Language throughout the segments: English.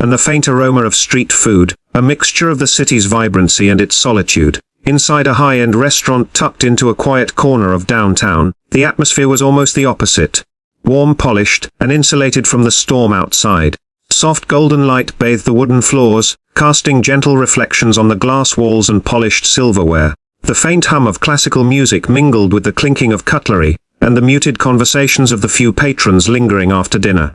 and the faint aroma of street food, a mixture of the city's vibrancy and its solitude. Inside a high-end restaurant tucked into a quiet corner of downtown, the atmosphere was almost the opposite. Warm, polished, and insulated from the storm outside. Soft golden light bathed the wooden floors, casting gentle reflections on the glass walls and polished silverware. The faint hum of classical music mingled with the clinking of cutlery, and the muted conversations of the few patrons lingering after dinner.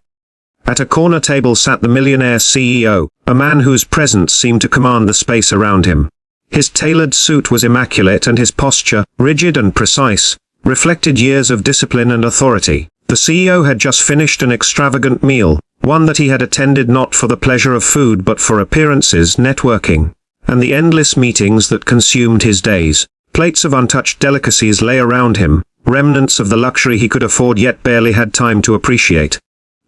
At a corner table sat the Millionaire CEO, a man whose presence seemed to command the space around him. His tailored suit was immaculate and his posture, rigid and precise, reflected years of discipline and authority. The CEO had just finished an extravagant meal, one that he had attended not for the pleasure of food but for appearances, networking, and the endless meetings that consumed his days. Plates of untouched delicacies lay around him, remnants of the luxury he could afford yet barely had time to appreciate.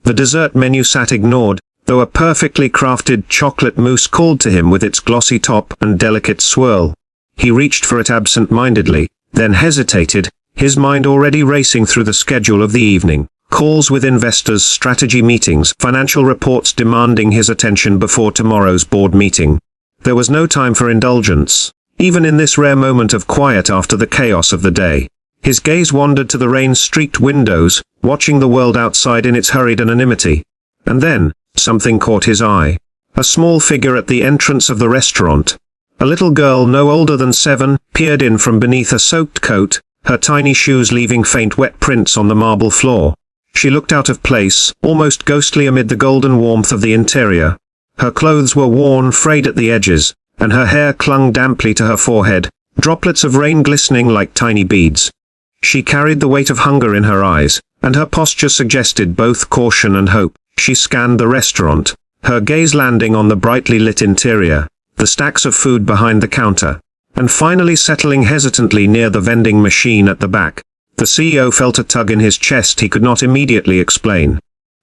The dessert menu sat ignored, though a perfectly crafted chocolate mousse called to him with its glossy top and delicate swirl. He reached for it absent-mindedly, then hesitated, his mind already racing through the schedule of the evening. Calls with investors, strategy meetings, financial reports demanding his attention before tomorrow's board meeting. There was no time for indulgence, even in this rare moment of quiet after the chaos of the day. His gaze wandered to the rain-streaked windows, watching the world outside in its hurried anonymity. And then, something caught his eye. A small figure at the entrance of the restaurant. A little girl no older than 7, peered in from beneath a soaked coat, her tiny shoes leaving faint wet prints on the marble floor. She looked out of place, almost ghostly amid the golden warmth of the interior. Her clothes were worn, frayed at the edges, and her hair clung damply to her forehead, droplets of rain glistening like tiny beads. She carried the weight of hunger in her eyes, and her posture suggested both caution and hope. She scanned the restaurant, her gaze landing on the brightly lit interior, the stacks of food behind the counter, and finally settling hesitantly near the vending machine at the back. The CEO felt a tug in his chest he could not immediately explain.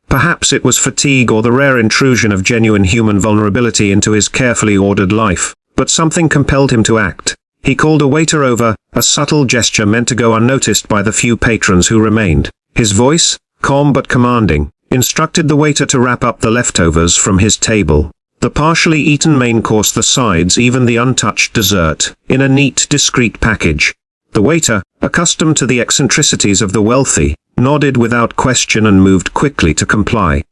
Perhaps it was fatigue or the rare intrusion of genuine human vulnerability into his carefully ordered life, but something compelled him to act. He called a waiter over, a subtle gesture meant to go unnoticed by the few patrons who remained. His voice, calm but commanding, instructed the waiter to wrap up the leftovers from his table. The partially eaten main course, the sides, even the untouched dessert, in a neat, discreet package. The waiter, accustomed to the eccentricities of the wealthy, nodded without question and moved quickly to comply.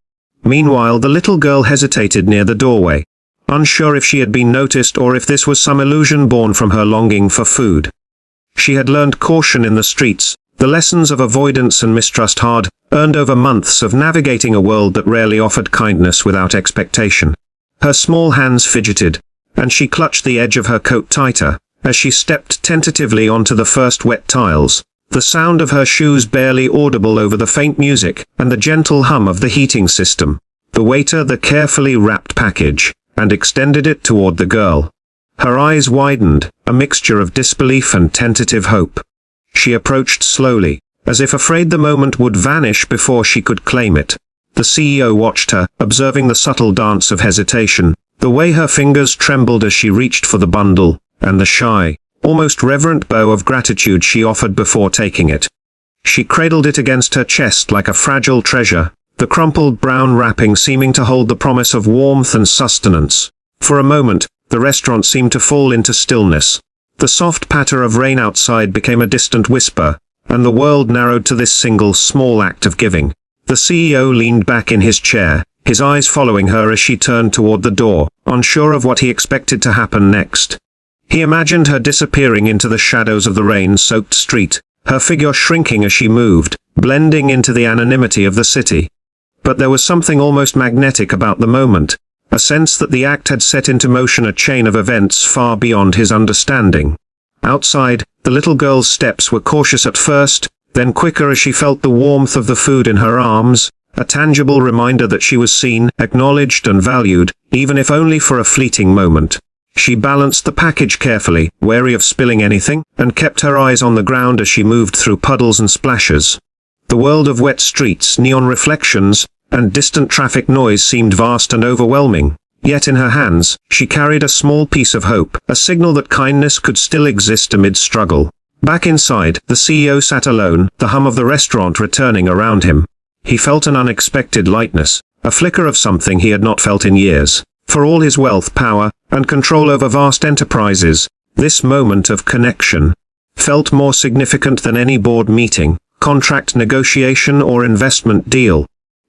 Meanwhile, the little girl hesitated near the doorway, unsure if she had been noticed or if this was some illusion born from her longing for food. She had learned caution in the streets, the lessons of avoidance and mistrust hard-earned over months of navigating a world that rarely offered kindness without expectation. Her small hands fidgeted, and she clutched the edge of her coat tighter, as she stepped tentatively onto the first wet tiles, the sound of her shoes barely audible over the faint music and the gentle hum of the heating system. The waiter the carefully wrapped package, and extended it toward the girl. Her eyes widened, a mixture of disbelief and tentative hope. She approached slowly, as if afraid the moment would vanish before she could claim it. The CEO watched her, observing the subtle dance of hesitation, the way her fingers trembled as she reached for the bundle, and the shy, almost reverent bow of gratitude she offered before taking it. She cradled it against her chest like a fragile treasure, the crumpled brown wrapping seeming to hold the promise of warmth and sustenance. For a moment, the restaurant seemed to fall into stillness. The soft patter of rain outside became a distant whisper, and the world narrowed to this single small act of giving. The CEO leaned back in his chair, his eyes following her as she turned toward the door, unsure of what he expected to happen next. He imagined her disappearing into the shadows of the rain-soaked street, her figure shrinking as she moved, blending into the anonymity of the city. But there was something almost magnetic about the moment, a sense that the act had set into motion a chain of events far beyond his understanding. Outside, the little girl's steps were cautious at first, then quicker as she felt the warmth of the food in her arms, a tangible reminder that she was seen, acknowledged and valued, even if only for a fleeting moment. She balanced the package carefully, wary of spilling anything, and kept her eyes on the ground as she moved through puddles and splashes. The world of wet streets, neon reflections, and distant traffic noise seemed vast and overwhelming. Yet in her hands, she carried a small piece of hope, a signal that kindness could still exist amid struggle. Back inside, the CEO sat alone, the hum of the restaurant returning around him. He felt an unexpected lightness, a flicker of something he had not felt in years. For all his wealth, power, and control over vast enterprises, this moment of connection felt more significant than any board meeting, contract negotiation or investment deal.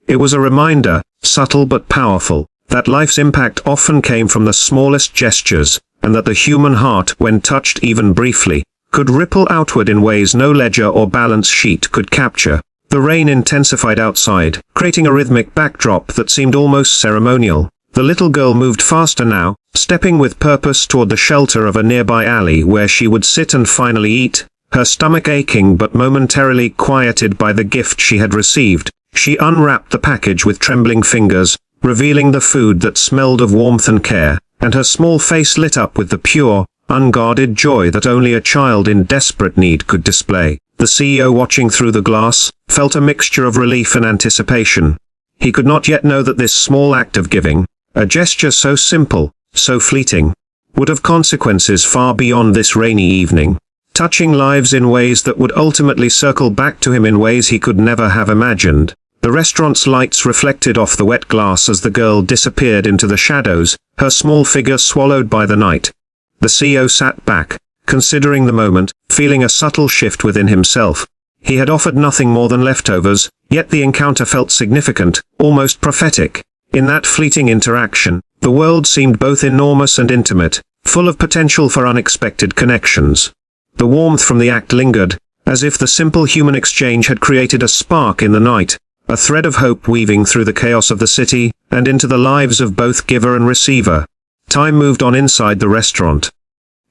It was a reminder, subtle but powerful, that life's impact often came from the smallest gestures, and that the human heart, when touched even briefly, could ripple outward in ways no ledger or balance sheet could capture. The rain intensified outside, creating a rhythmic backdrop that seemed almost ceremonial. The little girl moved faster now, stepping with purpose toward the shelter of a nearby alley where she would sit and finally eat, her stomach aching but momentarily quieted by the gift she had received. She unwrapped the package with trembling fingers, revealing the food that smelled of warmth and care, and her small face lit up with the pure, unguarded joy that only a child in desperate need could display. The CEO, watching through the glass, felt a mixture of relief and anticipation. He could not yet know that this small act of giving, a gesture so simple, so fleeting, would have consequences far beyond this rainy evening, touching lives in ways that would ultimately circle back to him in ways he could never have imagined. The restaurant's lights reflected off the wet glass as the girl disappeared into the shadows, her small figure swallowed by the night. The CEO sat back, considering the moment, feeling a subtle shift within himself. He had offered nothing more than leftovers, yet the encounter felt significant, almost prophetic. In that fleeting interaction, the world seemed both enormous and intimate, full of potential for unexpected connections. The warmth from the act lingered, as if the simple human exchange had created a spark in the night, a thread of hope weaving through the chaos of the city, and into the lives of both giver and receiver. Time moved on inside the restaurant.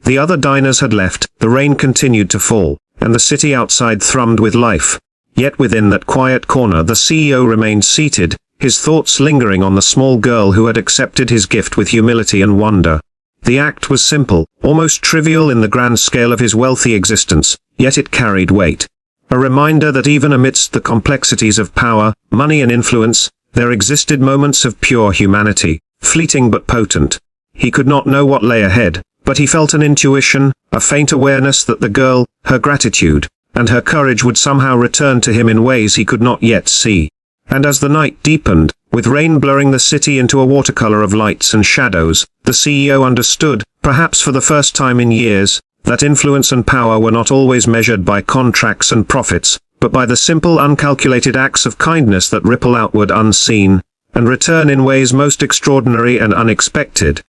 The other diners had left, the rain continued to fall, and the city outside thrummed with life. Yet within that quiet corner the CEO remained seated, his thoughts lingering on the small girl who had accepted his gift with humility and wonder. The act was simple, almost trivial in the grand scale of his wealthy existence, yet it carried weight. A reminder that even amidst the complexities of power, money and influence, there existed moments of pure humanity, fleeting but potent. He could not know what lay ahead, but he felt an intuition, a faint awareness that the girl, her gratitude, and her courage would somehow return to him in ways he could not yet see. And as the night deepened, with rain blurring the city into a watercolor of lights and shadows, the CEO understood, perhaps for the first time in years, that influence and power were not always measured by contracts and profits, but by the simple uncalculated acts of kindness that ripple outward unseen, and return in ways most extraordinary and unexpected.